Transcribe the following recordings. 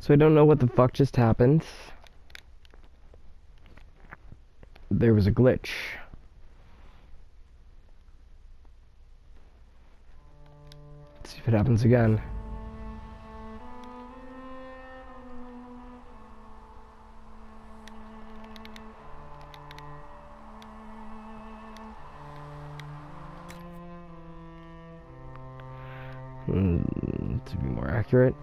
So I don't know what the fuck just happened. There was a glitch. Let's see if it happens again. To be more accurate.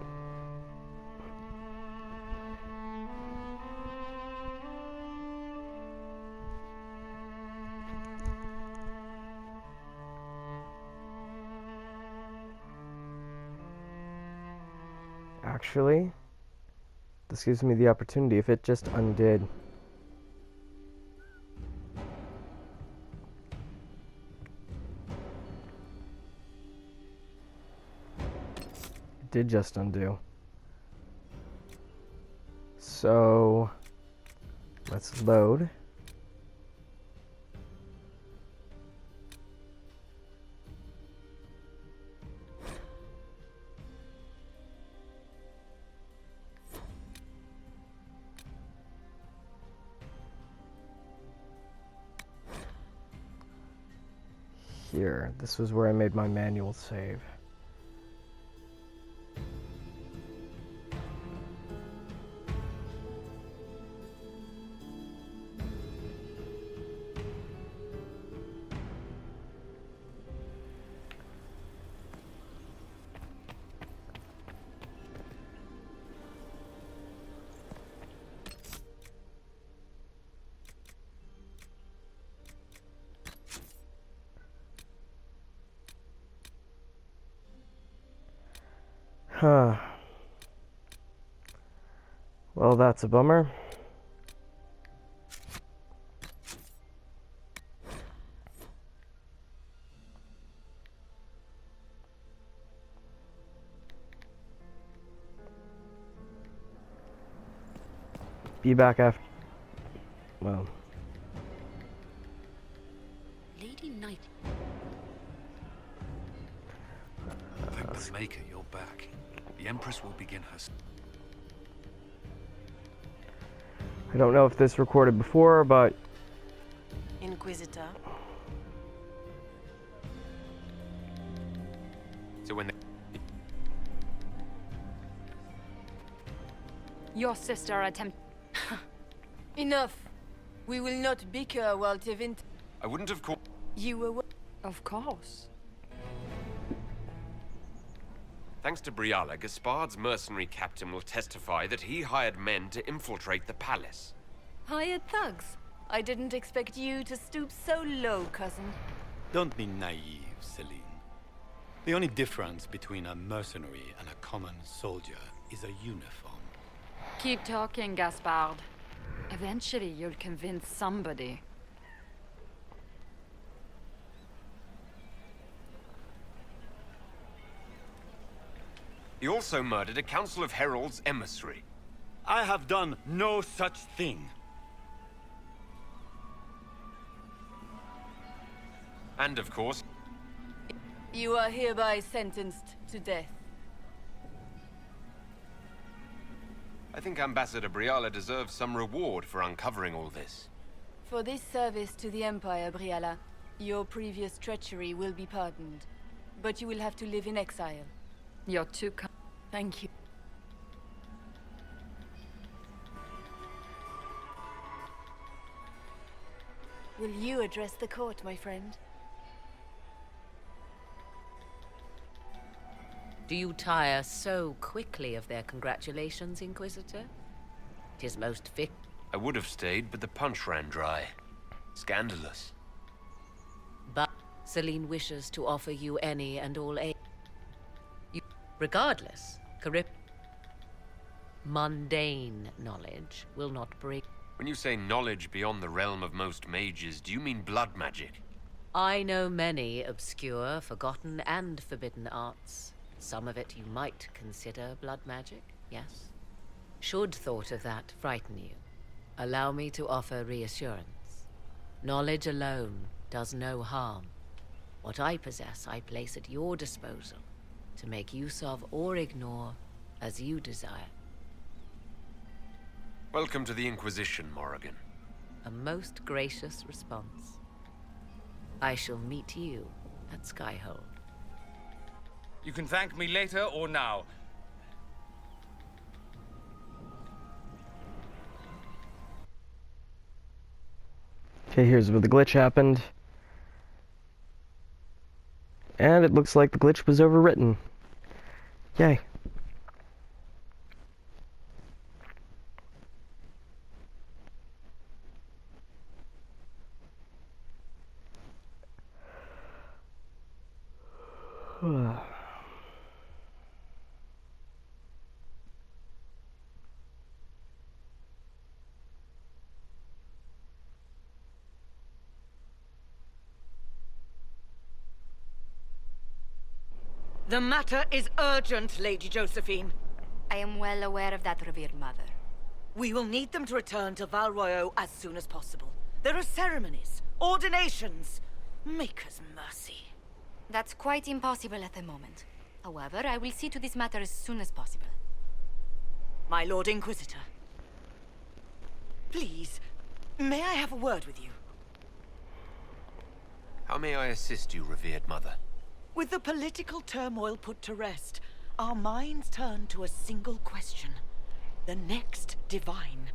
Actually, this gives me the opportunity if it just undid. It did just undo. So, let's load. Here, this was where I made my manual save. Huh. Well, that's a bummer. Be back after. Well. Lady Knight. Thank the Maker you're back. The Empress will begin her... I don't know if this recorded before, but... Inquisitor. So when they... Your sister attempt... Enough. We will not bicker while Tevint... I wouldn't have called... You were... Of course. Thanks to Briala, Gaspard's mercenary captain will testify that he hired men to infiltrate the palace. Hired thugs. I didn't expect you to stoop so low, cousin. Don't be naive, Celine. The only difference between a mercenary and a common soldier is a uniform. Keep talking, Gaspard. Eventually, you'll convince somebody. He also murdered a Council of Heralds emissary. I have done no such thing. And of course... You are hereby sentenced to death. I think Ambassador Briala deserves some reward for uncovering all this. For this service to the Empire, Briala, your previous treachery will be pardoned. But you will have to live in exile. You're too kind. Thank you. Will you address the court, my friend? Do you tire so quickly of their congratulations, Inquisitor? 'Tis most fit. I would have stayed, but the punch ran dry. Scandalous. But Celine wishes to offer you any and all aid. Regardless, mundane knowledge will not bring... When you say knowledge beyond the realm of most mages, do you mean blood magic? I know many obscure, forgotten, and forbidden arts. Some of it you might consider blood magic, yes? Should thought of that frighten you, allow me to offer reassurance. Knowledge alone does no harm. What I possess, I place at your disposal, to make use of or ignore as you desire. Welcome to the Inquisition, Morrigan. A most gracious response. I shall meet you at Skyhold. You can thank me later or now. Okay, here's where the glitch happened. And it looks like the glitch was overwritten. Yay. The matter is urgent, Lady Josephine. I am well aware of that, revered mother. We will need them to return to Val Royeaux as soon as possible. There are ceremonies, ordinations. Maker's mercy. That's quite impossible at the moment. However, I will see to this matter as soon as possible. My Lord Inquisitor. Please, may I have a word with you? How may I assist you, revered mother? With the political turmoil put to rest, our minds turn to a single question. The next divine.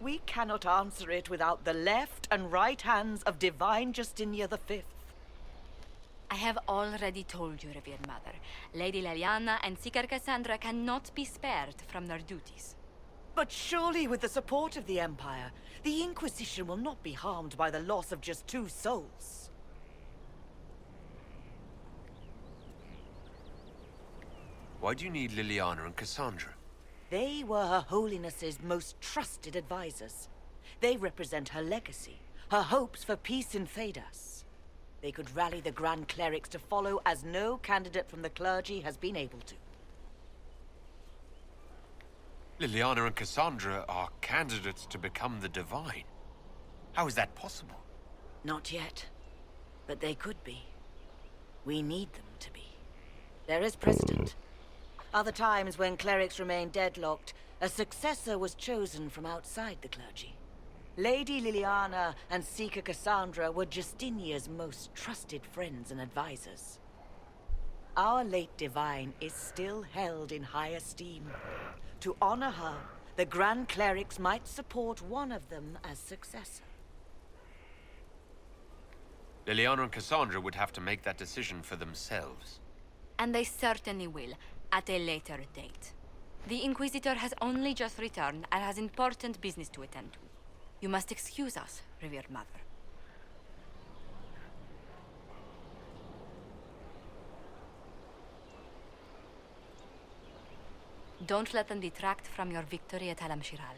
We cannot answer it without the left and right hands of Divine Justinia V. I have already told you, revered mother. Lady Leliana and Seeker Cassandra cannot be spared from their duties. But surely with the support of the Empire, the Inquisition will not be harmed by the loss of just 2 souls. Why do you need Liliana and Cassandra? They were Her Holiness's most trusted advisors. They represent her legacy, her hopes for peace in Phaedas. They could rally the Grand Clerics to follow as no candidate from the clergy has been able to. Liliana and Cassandra are candidates to become the Divine. How is that possible? Not yet. But they could be. We need them to be. There is precedent. Other times when clerics remained deadlocked, a successor was chosen from outside the clergy. Lady Liliana and Seeker Cassandra were Justinia's most trusted friends and advisors. Our late divine is still held in high esteem. To honor her, the Grand Clerics might support one of them as successor. Liliana and Cassandra would have to make that decision for themselves. And they certainly will, at a later date. The Inquisitor has only just returned and has important business to attend to. You must excuse us, revered mother. Don't let them detract from your victory at Alam-Shiral.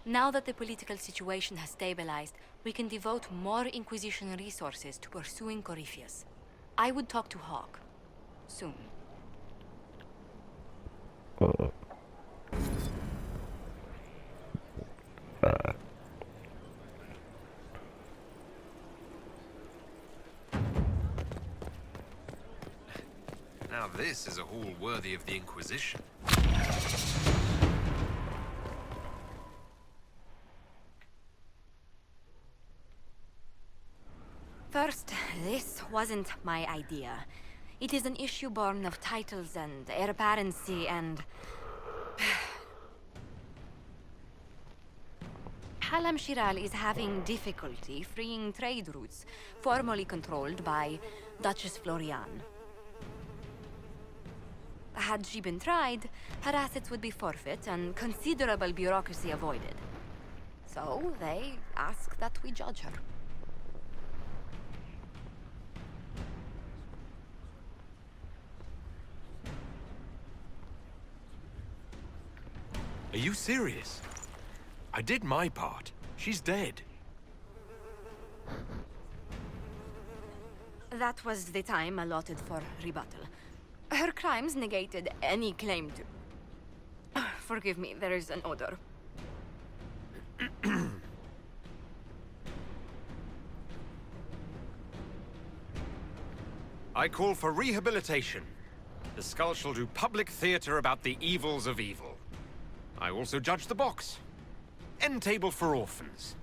Now that the political situation has stabilized, we can devote more Inquisition resources to pursuing Corypheus. I would talk to Hawk. Soon. Now this is a hall worthy of the Inquisition. First, this wasn't my idea. It is an issue born of titles and heir apparency and... Alam-Shiral is having difficulty freeing trade routes formerly controlled by Duchess Florian. Had she been tried, her assets would be forfeit and considerable bureaucracy avoided. So they ask that we judge her. Are you serious? I did my part. She's dead. That was the time allotted for rebuttal. Her crimes negated any claim to... Forgive me, there is an odor. I call for rehabilitation. The skull shall do public theater about the evils of evil. I also judge the box. end table for orphans.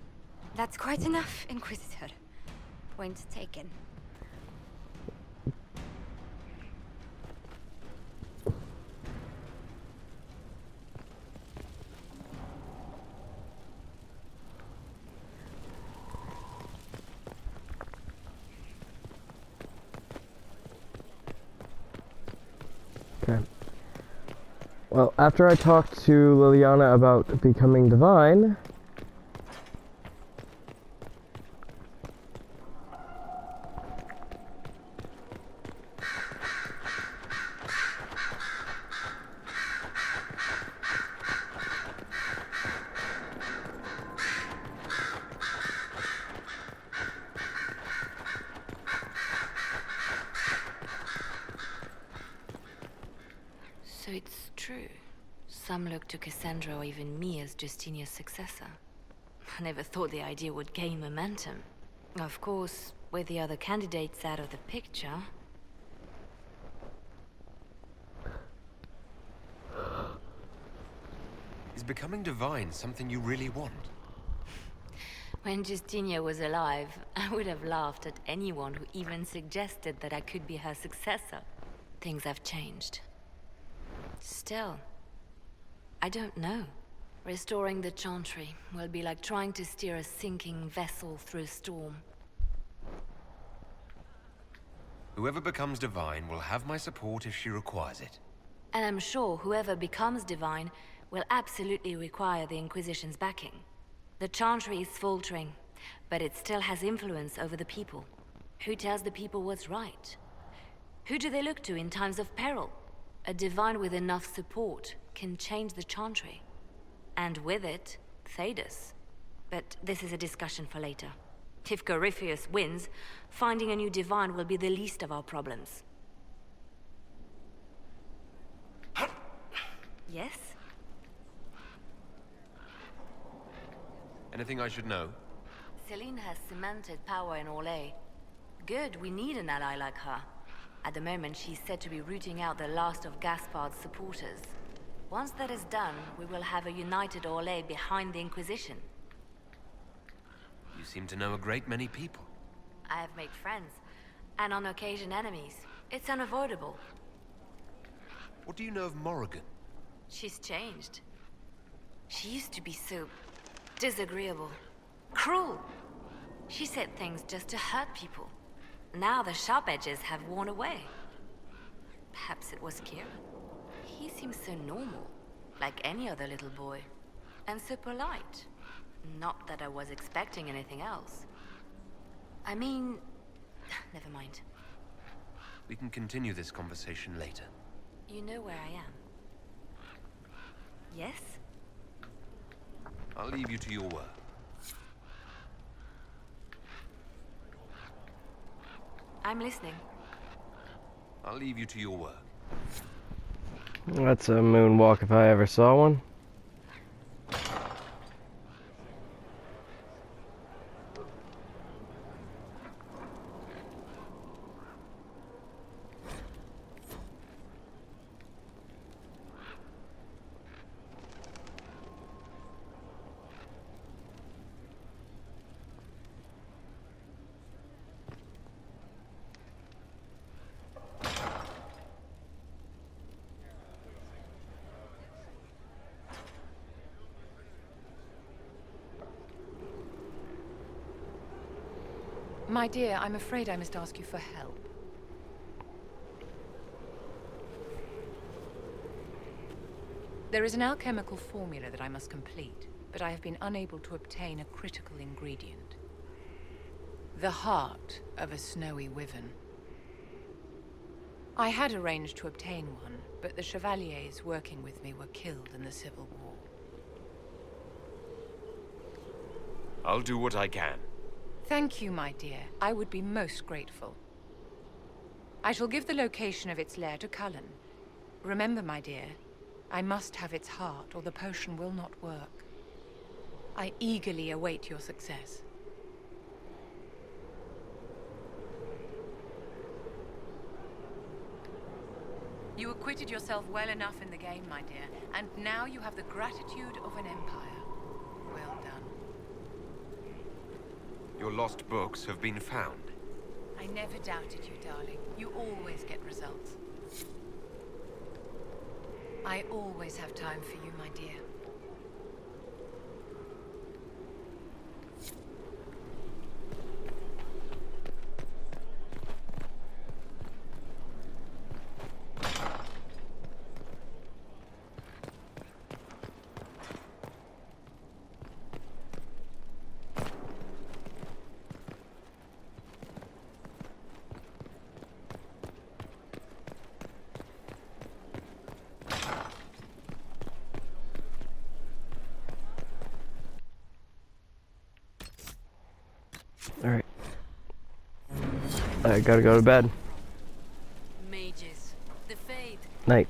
That's quite enough, Inquisitor. Point taken. Okay. Well, after I talked to Liliana about becoming divine, So it's true. Some look to Cassandra or even me as Justinia's successor. I never thought the idea would gain momentum. Of course, with the other candidates out of the picture... Is becoming divine something you really want? When Justinia was alive, I would have laughed at anyone who even suggested that I could be her successor. Things have changed. Still, I don't know. Restoring the Chantry will be like trying to steer a sinking vessel through a storm. Whoever becomes divine will have my support if she requires it. And I'm sure whoever becomes divine will absolutely require the Inquisition's backing. The Chantry is faltering, but it still has influence over the people. Who tells the people what's right? Who do they look to in times of peril? A divine with enough support can change the Chantry. And with it, Thedas. But this is a discussion for later. If Corypheus wins, finding a new divine will be the least of our problems. Yes? Anything I should know? Celine has cemented power in Orlais. Good, we need an ally like her. At the moment, she's said to be rooting out the last of Gaspard's supporters. Once that is done, we will have a united Orlais behind the Inquisition. You seem to know a great many people. I have made friends, and on occasion enemies. It's unavoidable. What do you know of Morrigan? She's changed. She used to be so disagreeable, cruel. She said things just to hurt people. Now the sharp edges have worn away. Perhaps it was Kieran. He seems so normal, like any other little boy. And so polite. Not that I was expecting anything else. I mean... never mind. We can continue this conversation later. You know where I am. Yes? I'll leave you to your work. I'm listening. I'll leave you to your work. that's a moonwalk if I ever saw one. My dear, I'm afraid I must ask you for help. There is an alchemical formula that I must complete, but I have been unable to obtain a critical ingredient. The heart of a snowy wyvern. I had arranged to obtain one, but the chevaliers working with me were killed in the Civil War. I'll do what I can. Thank you, my dear. I would be most grateful. I shall give the location of its lair to Cullen. Remember, my dear, I must have its heart, or the potion will not work. I eagerly await your success. You acquitted yourself well enough in the game, my dear, and now you have the gratitude of an empire. Well Your lost books have been found. I never doubted you, darling. You always get results. I always have time for you, my dear. Alright. I gotta go to bed. Mages, the Faith. Night.